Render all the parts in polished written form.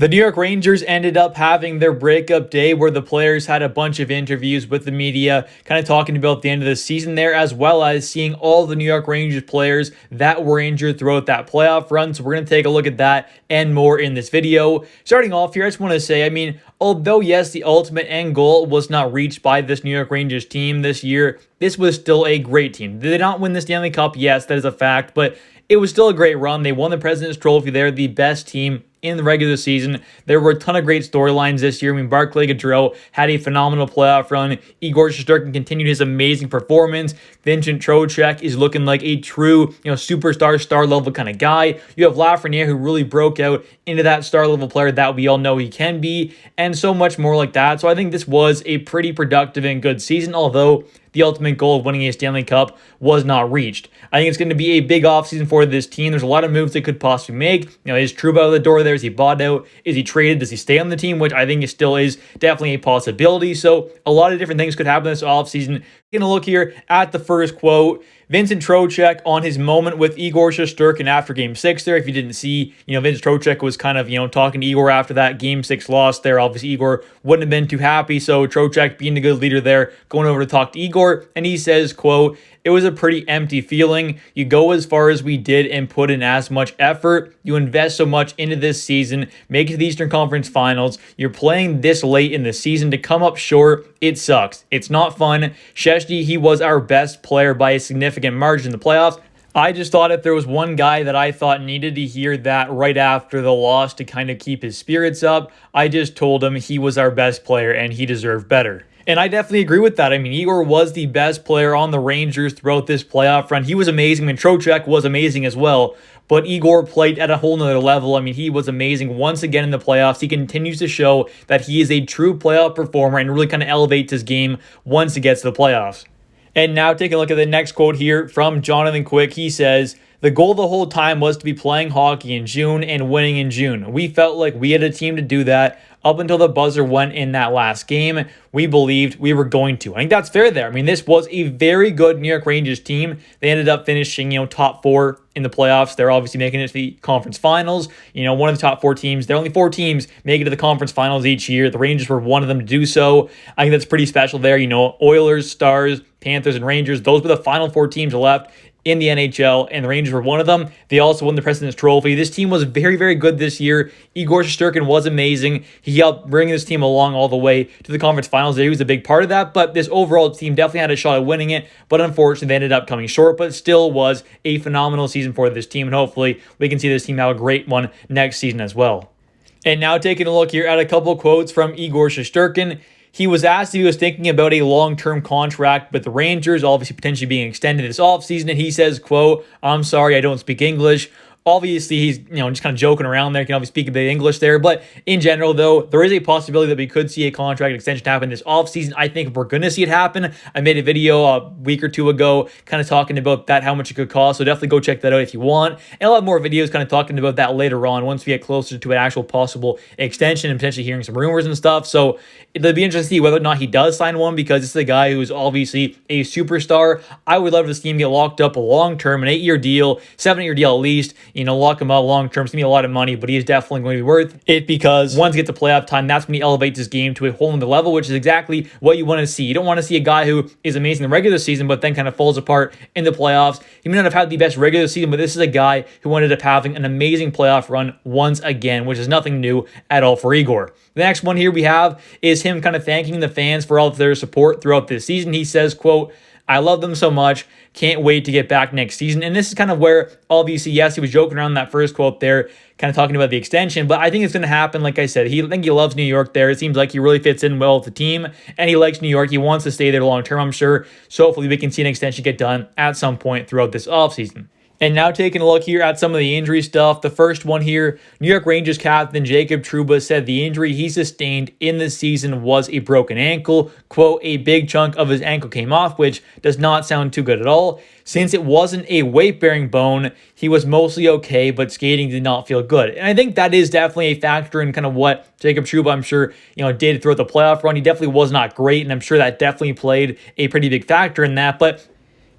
The New York Rangers ended up having their breakup day where the players had a bunch of interviews with the media, kind of talking about the end of the season there, as well as seeing all the New York Rangers players that were injured throughout that playoff run. So we're going to take a look at that and more in this video. Starting off here, I just want to say, although yes, the ultimate end goal was not reached by this New York Rangers team this year, this was still a great team. Did they not win the Stanley Cup? Yes, that is a fact, but it was still a great run. They won the President's Trophy. They're the best team in the regular season. There were a ton of great storylines this year. Barclay Goodrow had a phenomenal playoff run. Igor Shesterkin continued his amazing performance. Vincent Trocheck is looking like a true, superstar, star level kind of guy. You have Lafreniere, who really broke out into that star level player that we all know he can be, and so much more like that. So I think this was a pretty productive and good season, although the ultimate goal of winning a Stanley Cup was not reached. I think it's going to be a big offseason for this team. There's a lot of moves they could possibly make. Is Trouba out of the door there? Is he bought out? Is he traded? Does he stay on the team? Which I think still is definitely a possibility. So a lot of different things could happen this offseason. Taking a look here at the first quote, Vincent Trocheck on his moment with Igor Shesterkin after Game 6 there. If you didn't see, Vincent Trocheck was kind of, talking to Igor after that Game 6 loss there. Obviously, Igor wouldn't have been too happy. So Trocheck, being a good leader there, going over to talk to Igor. And he says, quote, "It was a pretty empty feeling. You go as far as we did and put in as much effort. You invest so much into this season, make it to the Eastern Conference Finals. You're playing this late in the season to come up short. It sucks. It's not fun. Shesty, he was our best player by a significant margin in the playoffs. I just thought if there was one guy that I thought needed to hear that right after the loss to kind of keep his spirits up, I just told him he was our best player and he deserved better." And I definitely agree with that. Igor was the best player on the Rangers throughout this playoff run. He was amazing. Trocheck was amazing as well. But Igor played at a whole nother level. He was amazing once again in the playoffs. He continues to show that he is a true playoff performer and really kind of elevates his game once it gets to the playoffs. And now taking a look at the next quote here from Jonathan Quick. He says, "The goal the whole time was to be playing hockey in June and winning in June. We felt like we had a team to do that. Up until the buzzer went in that last game, we believed we were going to." I think that's fair there. This was a very good New York Rangers team. They ended up finishing, top 4 in the playoffs. They're obviously making it to the conference finals. One of the top 4 teams. There are only 4 teams make it to the conference finals each year. The Rangers were one of them to do so. I think that's pretty special there. Oilers, Stars, Panthers, and Rangers. Those were the final 4 teams left in the NHL, and the Rangers were one of them. They also won the President's Trophy. This team was very, very good this year. Igor Shesterkin was amazing. He helped bring this team along all the way to the conference finals. He was a big part of that, but this overall team definitely had a shot at winning it, but unfortunately they ended up coming short, but still was a phenomenal season for this team, and hopefully we can see this team have a great one next season as well. And now taking a look here at a couple quotes from Igor Shesterkin. He was asked if he was thinking about a long-term contract with the Rangers, obviously potentially being extended this offseason, and he says, quote, "I'm sorry, I don't speak English." Obviously, he's just kind of joking around there. He can obviously speak a bit of English there. But in general, though, there is a possibility that we could see a contract extension happen this offseason. I think we're going to see it happen. I made a video a week or 2 ago kind of talking about that, how much it could cost. So definitely go check that out if you want. And I'll have more videos kind of talking about that later on once we get closer to an actual possible extension and potentially hearing some rumors and stuff. So it'll be interesting to see whether or not he does sign one, because this is a guy who's obviously a superstar. I would love to see him get locked up a long-term, an 8-year deal, 7-year deal at least. Lock him out long-term. It's going to be a lot of money, but he is definitely going to be worth it, because once he gets to playoff time, that's when he elevates his game to a whole other level, which is exactly what you want to see. You don't want to see a guy who is amazing in the regular season, but then kind of falls apart in the playoffs. He may not have had the best regular season, but this is a guy who ended up having an amazing playoff run once again, which is nothing new at all for Igor. The next one here we have is him kind of thanking the fans for all of their support throughout this season. He says, quote, "I love them so much. Can't wait to get back next season." And this is kind of where, obviously, yes, he was joking around that first quote there, kind of talking about the extension, but I think it's going to happen. Like I said, I think he loves New York there. It seems like he really fits in well with the team, and he likes New York. He wants to stay there long term, I'm sure. So hopefully we can see an extension get done at some point throughout this offseason. And now taking a look here at some of the injury stuff. The first one here, New York Rangers captain Jacob Trouba said the injury he sustained in the season was a broken ankle. Quote, "A big chunk of his ankle came off," which does not sound too good at all. "Since it wasn't a weight-bearing bone, he was mostly okay, but skating did not feel good." And I think that is definitely a factor in kind of what Jacob Trouba, I'm sure, did throughout the playoff run. He definitely was not great, and I'm sure that definitely played a pretty big factor in that. But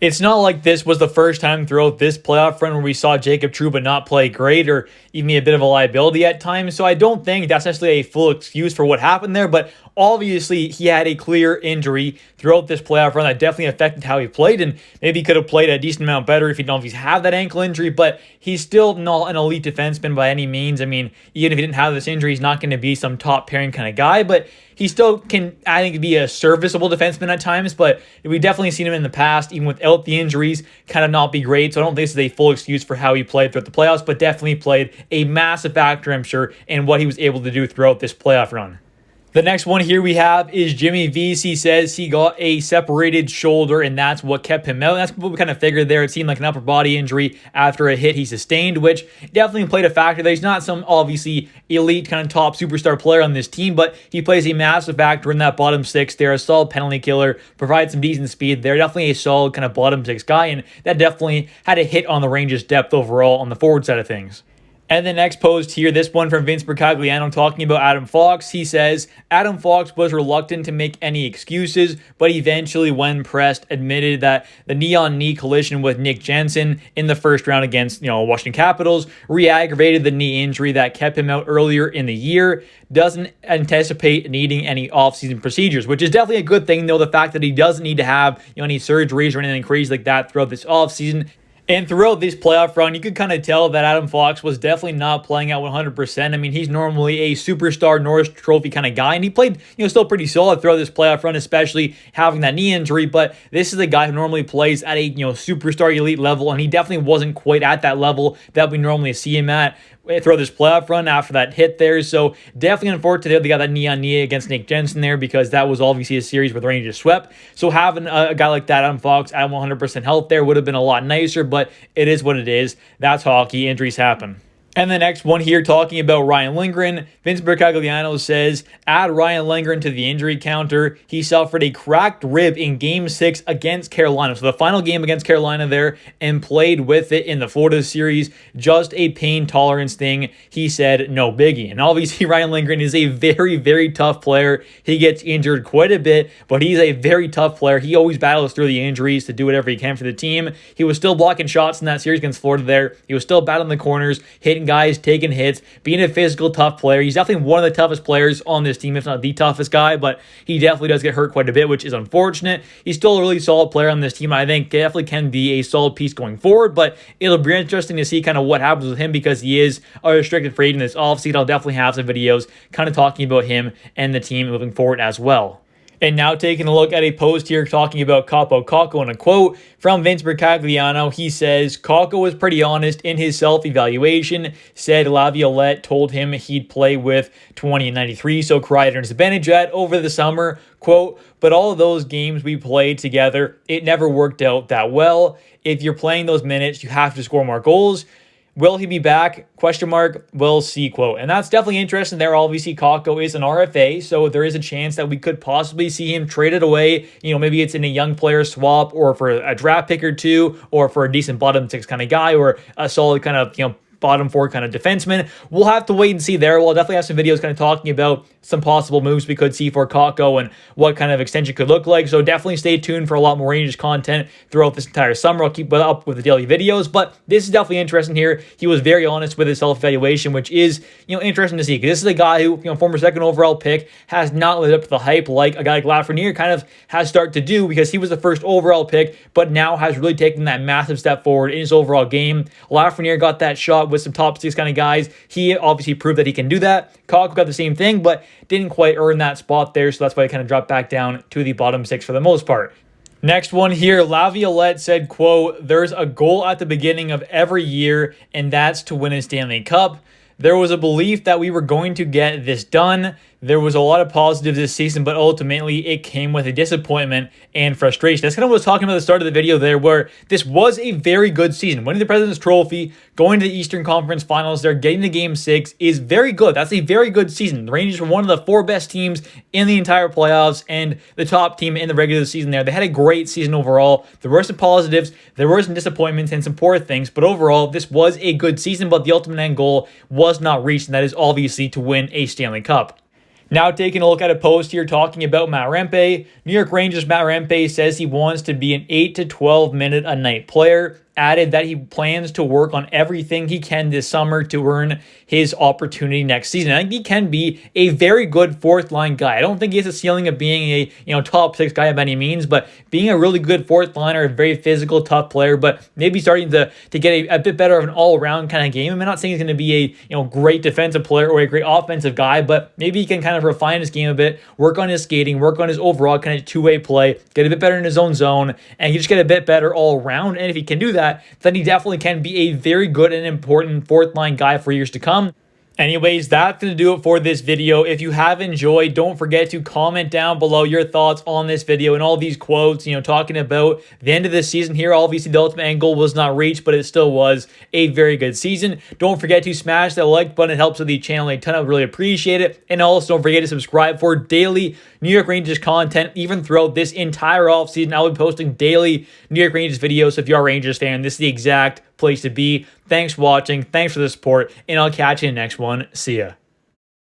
It's not like this was the first time throughout this playoff run where we saw Jacob Trouba not play great or even be a bit of a liability at times. So I don't think that's necessarily a full excuse for what happened there. But obviously, he had a clear injury throughout this playoff run that definitely affected how he played. And maybe he could have played a decent amount better if he didn't always have that ankle injury. But he's still not an elite defenseman by any means. I mean, even if he didn't have this injury, he's not going to be some top pairing kind of guy. But he still can, I think, be a serviceable defenseman at times, but we've definitely seen him in the past, even without the injuries, kind of not be great. So I don't think this is a full excuse for how he played throughout the playoffs, but definitely played a massive factor, I'm sure, in what he was able to do throughout this playoff run. The next one here we have is Jimmy V's. He says he got a separated shoulder, and that's what kept him out. And that's what we kind of figured there. It seemed like an upper body injury after a hit he sustained, which definitely played a factor there. He's not some obviously elite kind of top superstar player on this team, but he plays a massive factor in that bottom six there. A solid penalty killer, provides some decent speed there. Definitely a solid kind of bottom six guy, and that definitely had a hit on the Rangers' depth overall on the forward side of things. And the next post here, this one from Vince Bercagliano talking about Adam Fox. He says, Adam Fox was reluctant to make any excuses, but eventually, when pressed, admitted that the knee-on-knee collision with Nick Jensen in the first round against, Washington Capitals re-aggravated the knee injury that kept him out earlier in the year. Doesn't anticipate needing any offseason procedures, which is definitely a good thing, though, the fact that he doesn't need to have any surgeries or anything crazy like that throughout this offseason. And throughout this playoff run, you could kind of tell that Adam Fox was definitely not playing out 100%. I mean, he's normally a superstar Norris Trophy kind of guy, and he played, still pretty solid throughout this playoff run, especially having that knee injury. But this is a guy who normally plays at a, superstar elite level, and he definitely wasn't quite at that level that we normally see him at throughout this playoff run after that hit there. So definitely unfortunate they got that knee-on-knee against Nick Jensen there, because that was obviously a series where the Rangers swept. So having a guy like that, Adam Fox, at 100% health there would have been a lot nicer, but it is what it is. That's hockey. Injuries happen. And the next one here, talking about Ryan Lindgren, Vince Bercagliano says, add Ryan Lindgren to the injury counter. He suffered a cracked rib in Game 6 against Carolina. So the final game against Carolina there, and played with it in the Florida series. Just a pain tolerance thing. He said, no biggie. And obviously Ryan Lindgren is a very, very tough player. He gets injured quite a bit, but he's a very tough player. He always battles through the injuries to do whatever he can for the team. He was still blocking shots in that series against Florida there. He was still battling the corners, hitting guys, taking hits, being a physical, tough player. He's definitely one of the toughest players on this team, if not the toughest guy, but he definitely does get hurt quite a bit, which is unfortunate. He's still a really solid player on this team. I think definitely can be a solid piece going forward, but it'll be interesting to see kind of what happens with him, because he is a restricted free agent this offseason. I'll definitely have some videos kind of talking about him and the team moving forward as well. And now taking a look at a post here talking about Kaapo Kakko, and a quote from Vince Bercagliano. He says, Kakko was pretty honest in his self-evaluation, said Laviolette told him he'd play with 20 and 93, so Kreider and Zibanejad over the summer. Quote, but all of those games we played together, it never worked out that well. If you're playing those minutes, you have to score more goals. Will he be back? Question mark. We'll see, quote. And that's definitely interesting there. Obviously, Kakko is an RFA, so there is a chance that we could possibly see him traded away. Maybe it's in a young player swap, or for a draft pick or two, or for a decent bottom six kind of guy, or a solid kind of, bottom four kind of defenseman. We'll have to wait and see there. We'll definitely have some videos kind of talking about some possible moves we could see for Kakko and what kind of extension could look like. So definitely stay tuned for a lot more Rangers content throughout this entire summer. I'll keep up with the daily videos, but this is definitely interesting here. He was very honest with his self-evaluation, which is, interesting to see, because this is a guy who, former second overall pick, has not lived up to the hype like a guy like Lafreniere kind of has started to do, because he was the first overall pick, but now has really taken that massive step forward in his overall game. Lafreniere got that shot with some top six kind of guys. He obviously proved that he can do that. Kakko got the same thing, but didn't quite earn that spot there, so that's why he kind of dropped back down to the bottom six for the most part. Next one here, Laviolette said, quote, there's a goal at the beginning of every year, and that's to win a Stanley Cup. There was a belief that we were going to get this done. There was a lot of positives this season, but ultimately it came with a disappointment and frustration. That's kind of what I was talking about at the start of the video there, where this was a very good season. Winning the President's Trophy, going to the Eastern Conference Finals there, getting to Game 6 is very good. That's a very good season. The Rangers were one of the 4 best teams in the entire playoffs and the top team in the regular season there. They had a great season overall. There were some positives, there were some disappointments and some poor things, but overall this was a good season, but the ultimate end goal was not reached, and that is obviously to win a Stanley Cup. Now taking a look at a post here talking about Matt Rempe. New York Rangers Matt Rempe says he wants to be an 8 to 12 minute a night player. Added that he plans to work on everything he can this summer to earn his opportunity next season. I think he can be a very good fourth line guy. I don't think he has a ceiling of being a top 6 guy by any means, but being a really good fourth liner, a very physical, tough player, but maybe starting to get a bit better of an all-around kind of game. I'm not saying he's going to be a great defensive player or a great offensive guy, but maybe he can kind of refine his game a bit, work on his skating, work on his overall kind of two-way play, get a bit better in his own zone, and he just get a bit better all around. And if he can do that, then he definitely can be a very good and important fourth line guy for years to come. Anyways, that's going to do it for this video. If you have enjoyed, don't forget to comment down below your thoughts on this video and all these quotes, talking about the end of the season here. Obviously, the ultimate end goal was not reached, but it still was a very good season. Don't forget to smash that like button. It helps with the channel a ton. I really appreciate it. And also, don't forget to subscribe for daily New York Rangers content, even throughout this entire offseason. I'll be posting daily New York Rangers videos. So if you're a Rangers fan, this is the exact place to be. Thanks for watching. Thanks for the support. And I'll catch you in the next one. See ya.